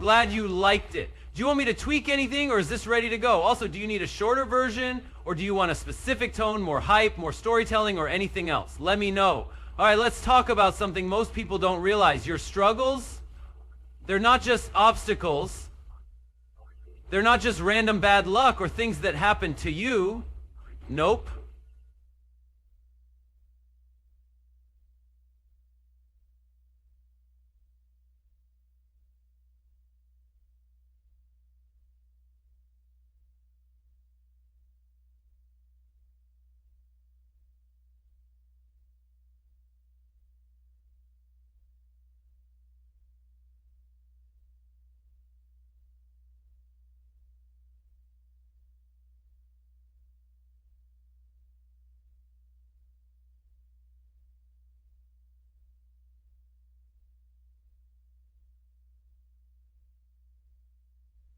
glad you liked it. Do you want me to tweak anything, or is this ready to go? Also, do you need a shorter version, or do you want a specific tone, more hype, more storytelling, or anything else? Let me know. All right, let's talk about something most people don't realize. Your struggles, they're not just obstacles. They're not just random bad luck or things that happen to you. Nope.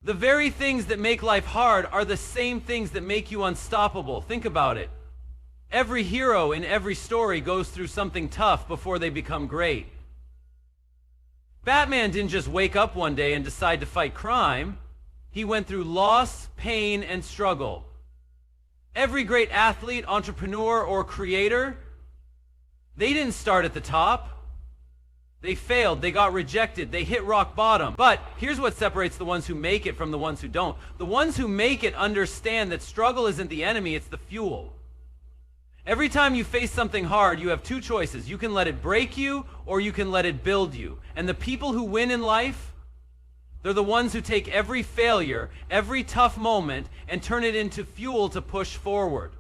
The very things that make life hard are the same things that make you unstoppable. Think about it. Every hero in every story goes through something tough before they become great. Batman didn't just wake up one day and decide to fight crime. He went through loss, pain, and struggle. Every great athlete, entrepreneur, or creator, they didn't start at the top. They failed, they got rejected, they hit rock bottom. But here's what separates the ones who make it from the ones who don't. The ones who make it understand that struggle isn't the enemy, it's the fuel. Every time you face something hard, you have two choices. You can let it break you, or you can let it build you. And the people who win in life, they're the ones who take every failure, every tough moment, and turn it into fuel to push forward.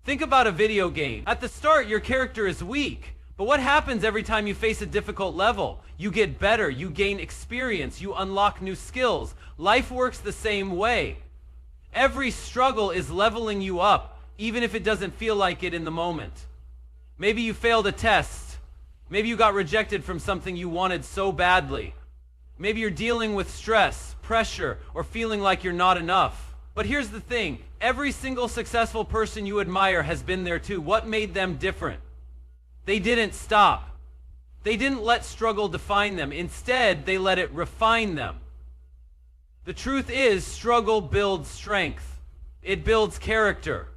Think about a video game. At the start, your character is weak. But what happens every time you face a difficult level? You get better, you gain experience, you unlock new skills. Life works the same way. Every struggle is leveling you up, even if it doesn't feel like it in the moment. Maybe you failed a test. Maybe you got rejected from something you wanted so badly. Maybe you're dealing with stress, pressure, or feeling like you're not enough. But here's the thing, every single successful person you admire has been there too. What made them different? They didn't stop. They didn't let struggle define them. Instead, they let it refine them. The truth is, struggle builds strength. It builds character.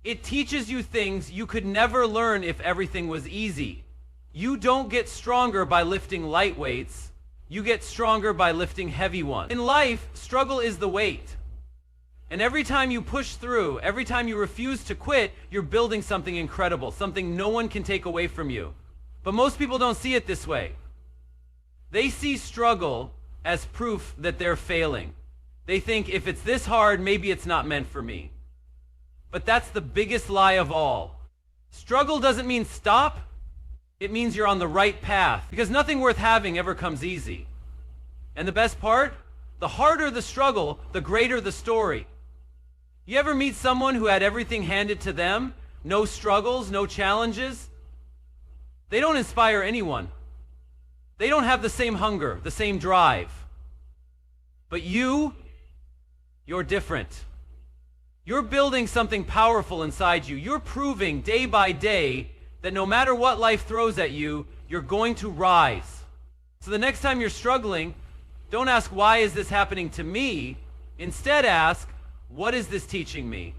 It teaches you things you could never learn if everything was easy. You don't get stronger by lifting light weights. You get stronger by lifting heavy ones. In life, struggle is the weight. And every time you push through, every time you refuse to quit, you're building something incredible, something no one can take away from you. But most people don't see it this way. They see struggle as proof that they're failing. They think if it's this hard, maybe it's not meant for me. But that's the biggest lie of all. Struggle doesn't mean stop. It means you're on the right path, because nothing worth having ever comes easy. And the best part? The harder the struggle, the greater the story. You ever meet someone who had everything handed to them? No struggles, no challenges? They don't inspire anyone. They don't have the same hunger, the same drive. But you're different. You're building something powerful inside you. You're proving day by day that no matter what life throws at you, you're going to rise. So the next time you're struggling, don't ask, why is this happening to me? Instead ask, what is this teaching me?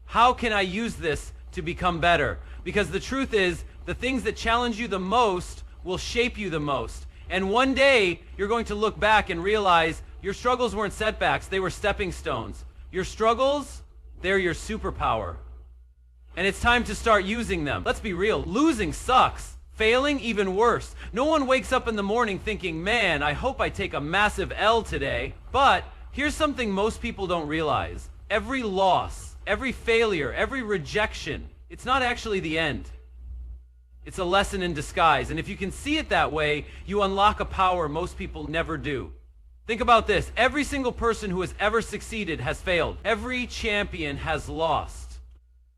How can I use this to become better? Because the truth is, the things that challenge you the most will shape you the most. And one day, you're going to look back and realize your struggles weren't setbacks, they were stepping stones. Your struggles, they're your superpower. And it's time to start using them. Let's be real, losing sucks. Failing, even worse. No one wakes up in the morning thinking, man, I hope I take a massive L today. But here's something most people don't realize. Every loss, every failure, every rejection, it's not actually the end. It's a lesson in disguise. And if you can see it that way, you unlock a power most people never do. Think about this. Every single person who has ever succeeded has failed. Every champion has lost.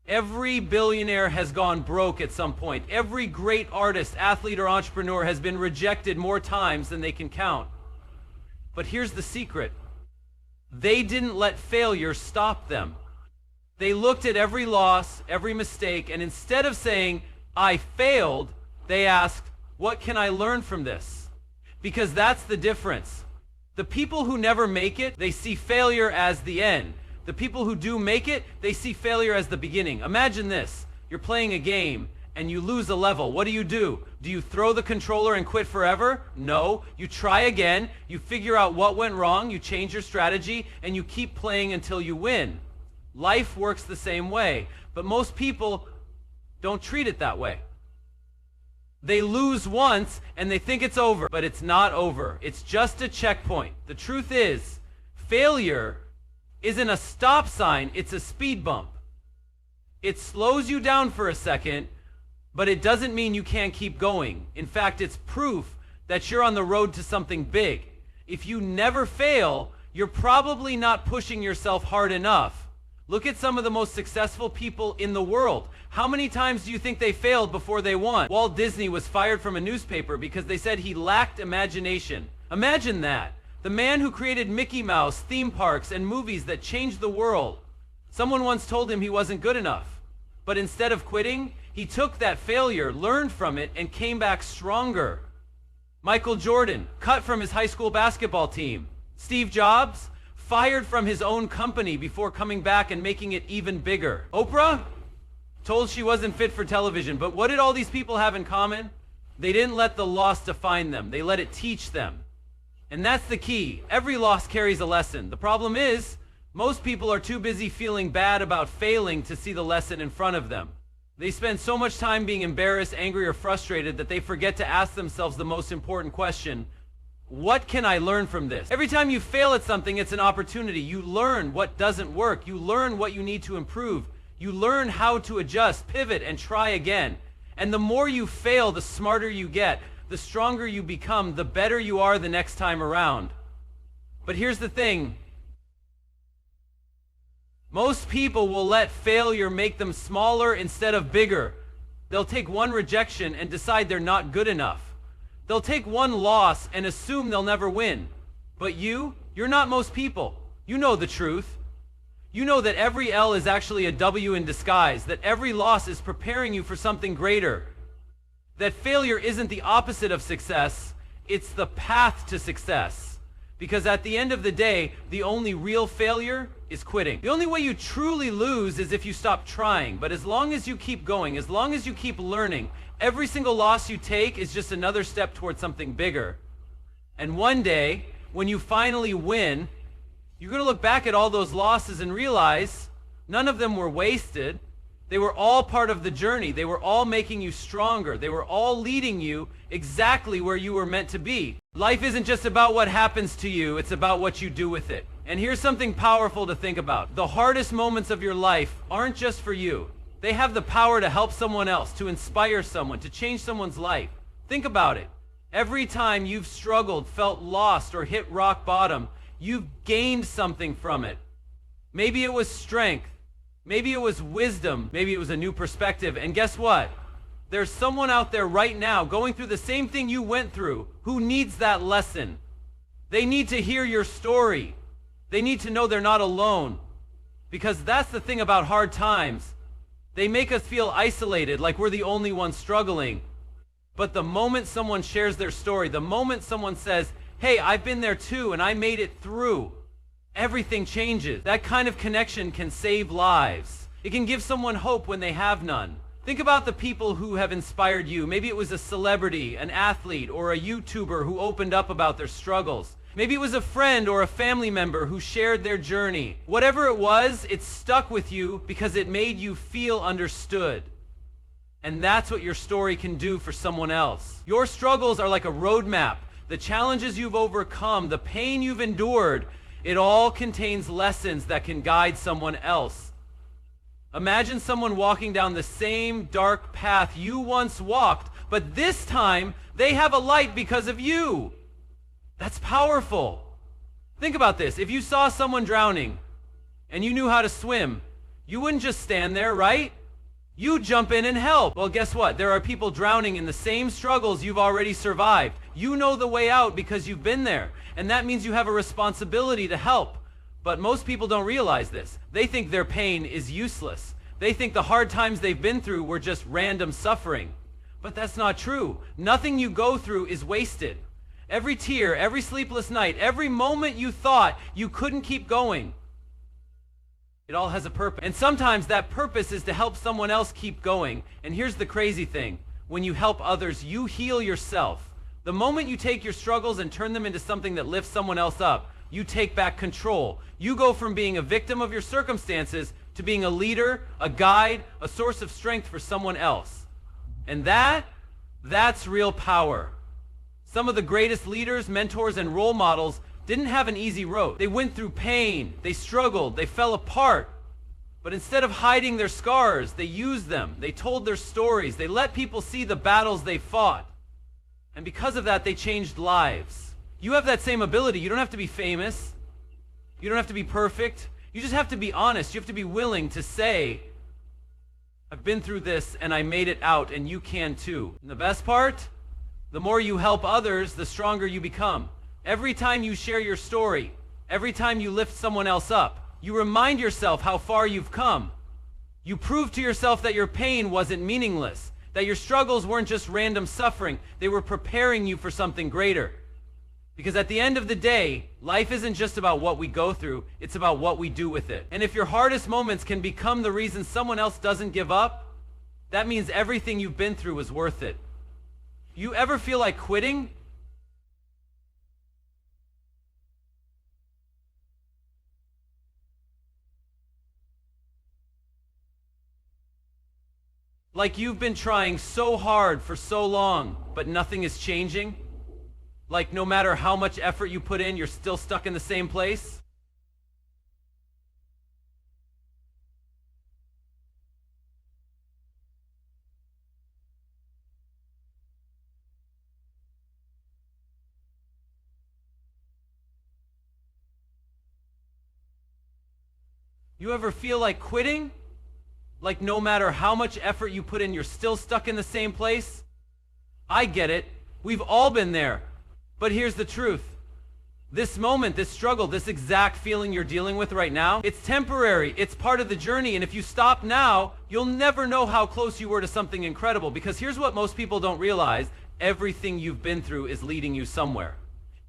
Every billionaire has gone broke at some point. Every great artist, athlete, or entrepreneur has been rejected more times than they can count. But here's the secret. They didn't let failure stop them. They looked at every loss, every mistake, and instead of saying, I failed, they asked, what can I learn from this? Because that's the difference. The people who never make it, they see failure as the end. The people who do make it, they see failure as the beginning. Imagine this. You're playing a game and you lose a level. What do? Do you throw the controller and quit forever? No. You try again, you figure out what went wrong, you change your strategy, and you keep playing until you win. Life works the same way, but most people don't treat it that way. They lose once and they think it's over, but it's not over. It's just a checkpoint. The truth is, failure isn't a stop sign, it's a speed bump. It slows you down for a second, but it doesn't mean you can't keep going. In fact, it's proof that you're on the road to something big. If you never fail, you're probably not pushing yourself hard enough. Look at some of the most successful people in the world. How many times do you think they failed before they won? Walt Disney was fired from a newspaper because they said he lacked imagination. Imagine that. The man who created Mickey Mouse, theme parks, and movies that changed the world. Someone once told him he wasn't good enough. But instead of quitting, he took that failure, learned from it, and came back stronger. Michael Jordan, cut from his high school basketball team. Steve Jobs, fired from his own company before coming back and making it even bigger. Oprah, told she wasn't fit for television. But what did all these people have in common? They didn't let the loss define them. They let it teach them. And that's the key. Every loss carries a lesson. The problem is, most people are too busy feeling bad about failing to see the lesson in front of them. They spend so much time being embarrassed, angry, or frustrated that they forget to ask themselves the most important question: what can I learn from this? Every time you fail at something, it's an opportunity. You learn what doesn't work. You learn what you need to improve. You learn how to adjust, pivot, and try again. And the more you fail, the smarter you get, the stronger you become, the better you are the next time around. But here's the thing. Most people will let failure make them smaller instead of bigger. They'll take one rejection and decide they're not good enough. They'll take one loss and assume they'll never win. But you're not most people. You know the truth. You know that every L is actually a W in disguise, that every loss is preparing you for something greater. That failure isn't the opposite of success, it's the path to success. Because at the end of the day, the only real failure is quitting. The only way you truly lose is if you stop trying. But as long as you keep going, as long as you keep learning, every single loss you take is just another step towards something bigger. And one day, when you finally win, you're going to look back at all those losses and realize none of them were wasted. They were all part of the journey. They were all making you stronger. They were all leading you exactly where you were meant to be. Life isn't just about what happens to you, it's about what you do with it. And here's something powerful to think about. The hardest moments of your life aren't just for you. They have the power to help someone else, to inspire someone, to change someone's life. Think about it. Every time you've struggled, felt lost, or hit rock bottom, you've gained something from it. Maybe it was strength. Maybe it was wisdom. Maybe it was a new perspective. And guess what? There's someone out there right now going through the same thing you went through who needs that lesson. They need to hear your story. They need to know they're not alone. Because that's the thing about hard times. They make us feel isolated, like we're the only ones struggling. But the moment someone shares their story, the moment someone says, hey, I've been there too and I made it through, everything changes. That kind of connection can save lives. It can give someone hope when they have none. Think about the people who have inspired you. Maybe it was a celebrity, an athlete, or a YouTuber who opened up about their struggles. Maybe it was a friend or a family member who shared their journey. Whatever it was, it stuck with you because it made you feel understood. And that's what your story can do for someone else. Your struggles are like a roadmap. The challenges you've overcome, the pain you've endured, it all contains lessons that can guide someone else. Imagine someone walking down the same dark path you once walked, but this time they have a light because of you. That's powerful. Think about this. If you saw someone drowning and you knew how to swim, you wouldn't just stand there, right? You'd jump in and help. Well, guess what? There are people drowning in the same struggles you've already survived. You know the way out because you've been there. And that means you have a responsibility to help. But most people don't realize this. They think their pain is useless. They think the hard times they've been through were just random suffering. But that's not true. Nothing you go through is wasted. Every tear, every sleepless night, every moment you thought you couldn't keep going, it all has a purpose. And sometimes that purpose is to help someone else keep going. And here's the crazy thing. When you help others, you heal yourself. The moment you take your struggles and turn them into something that lifts someone else up, you take back control. You go from being a victim of your circumstances to being a leader, a guide, a source of strength for someone else. And that's real power. Some of the greatest leaders, mentors, and role models didn't have an easy road. They went through pain, they struggled, they fell apart. But instead of hiding their scars, they used them. They told their stories. They let people see the battles they fought. And because of that, they changed lives. You have that same ability. You don't have to be famous. You don't have to be perfect. You just have to be honest. You have to be willing to say, I've been through this and I made it out, and you can too. And the best part? The more you help others, the stronger you become. Every time you share your story, every time you lift someone else up, you remind yourself how far you've come. You prove to yourself that your pain wasn't meaningless, that your struggles weren't just random suffering. They were preparing you for something greater. Because at the end of the day, life isn't just about what we go through, it's about what we do with it. And if your hardest moments can become the reason someone else doesn't give up, that means everything you've been through was worth it. You ever feel like quitting? Like you've been trying so hard for so long, but nothing is changing? Like no matter how much effort you put in, you're still stuck in the same place? You ever feel like quitting? Like no matter how much effort you put in, you're still stuck in the same place? I get it. We've all been there. But here's the truth. This moment, this struggle, this exact feeling you're dealing with right now, it's temporary. It's part of the journey. And if you stop now, you'll never know how close you were to something incredible. Because here's what most people don't realize. Everything you've been through is leading you somewhere.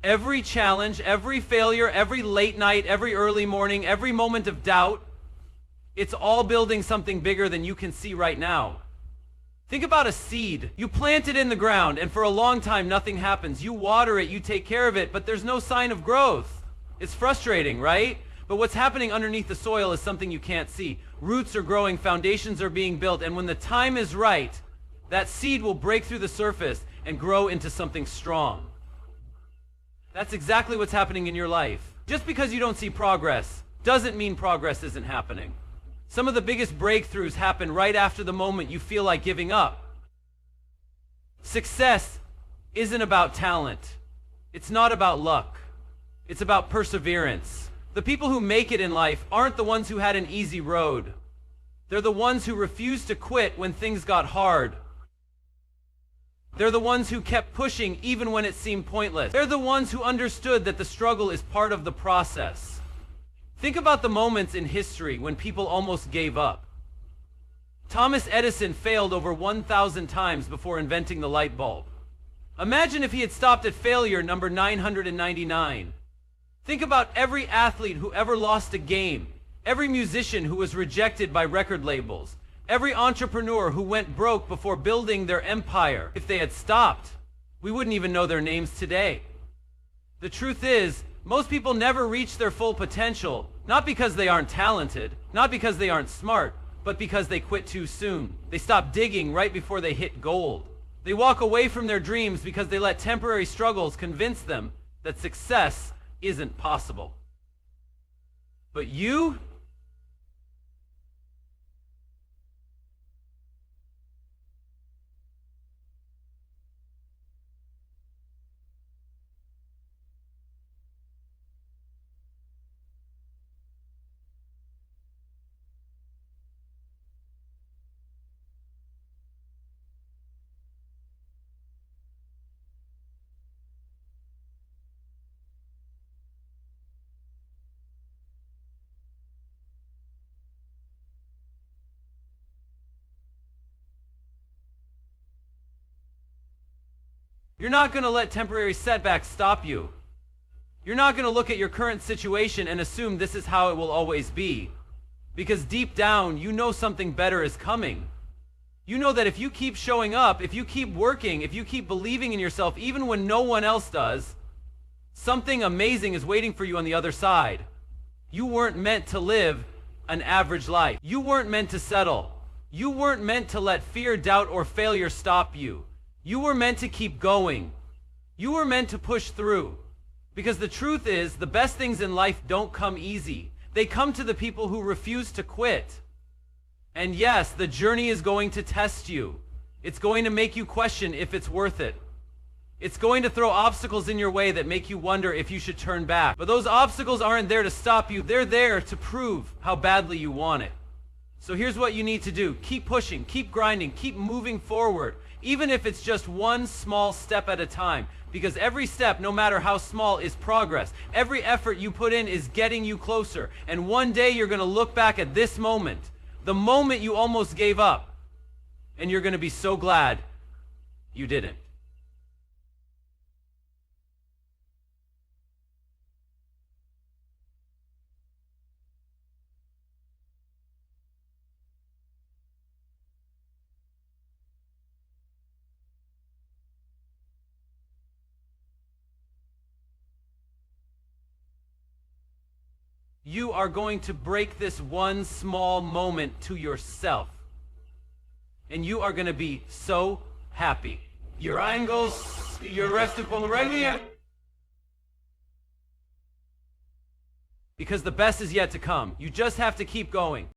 Every challenge, every failure, every late night, every early morning, every moment of doubt, it's all building something bigger than you can see right now. Think about a seed. You plant it in the ground, and for a long time, nothing happens. You water it, you take care of it, but there's no sign of growth. It's frustrating, right? But what's happening underneath the soil is something you can't see. Roots are growing, foundations are being built, and when the time is right, that seed will break through the surface and grow into something strong. That's exactly what's happening in your life. Just because you don't see progress doesn't mean progress isn't happening. Some of the biggest breakthroughs happen right after the moment you feel like giving up. Success isn't about talent. It's not about luck. It's about perseverance. The people who make it in life aren't the ones who had an easy road. They're the ones who refused to quit when things got hard. They're the ones who kept pushing even when it seemed pointless. They're the ones who understood that the struggle is part of the process. Think about the moments in history when people almost gave up. Thomas Edison failed over 1,000 times before inventing the light bulb. Imagine if he had stopped at failure number 999. Think about every athlete who ever lost a game, every musician who was rejected by record labels, every entrepreneur who went broke before building their empire. If they had stopped, we wouldn't even know their names today. The truth is, most people never reach their full potential, not because they aren't talented, not because they aren't smart, but because they quit too soon. They stop digging right before they hit gold. They walk away from their dreams because they let temporary struggles convince them that success isn't possible. But you? You're not going to let temporary setbacks stop you. You're not going to look at your current situation and assume this is how it will always be. Because deep down, you know something better is coming. You know that if you keep showing up, if you keep working, if you keep believing in yourself, even when no one else does, something amazing is waiting for you on the other side. You weren't meant to live an average life. You weren't meant to settle. You weren't meant to let fear, doubt, or failure stop you. You were meant to keep going. You were meant to push through. Because the truth is, the best things in life don't come easy. They come to the people who refuse to quit. And yes, the journey is going to test you. It's going to make you question if it's worth it. It's going to throw obstacles in your way that make you wonder if you should turn back. But those obstacles aren't there to stop you. They're there to prove how badly you want it. So here's what you need to do. Keep pushing, keep grinding, keep moving forward, even if it's just one small step at a time. Because every step, no matter how small, is progress. Every effort you put in is getting you closer. And one day you're going to look back at this moment, the moment you almost gave up, and you're going to be so glad you didn't. You are going to break this one small moment to yourself. And you are going to be so happy. Your angles, your restful regular. Because the best is yet to come. You just have to keep going.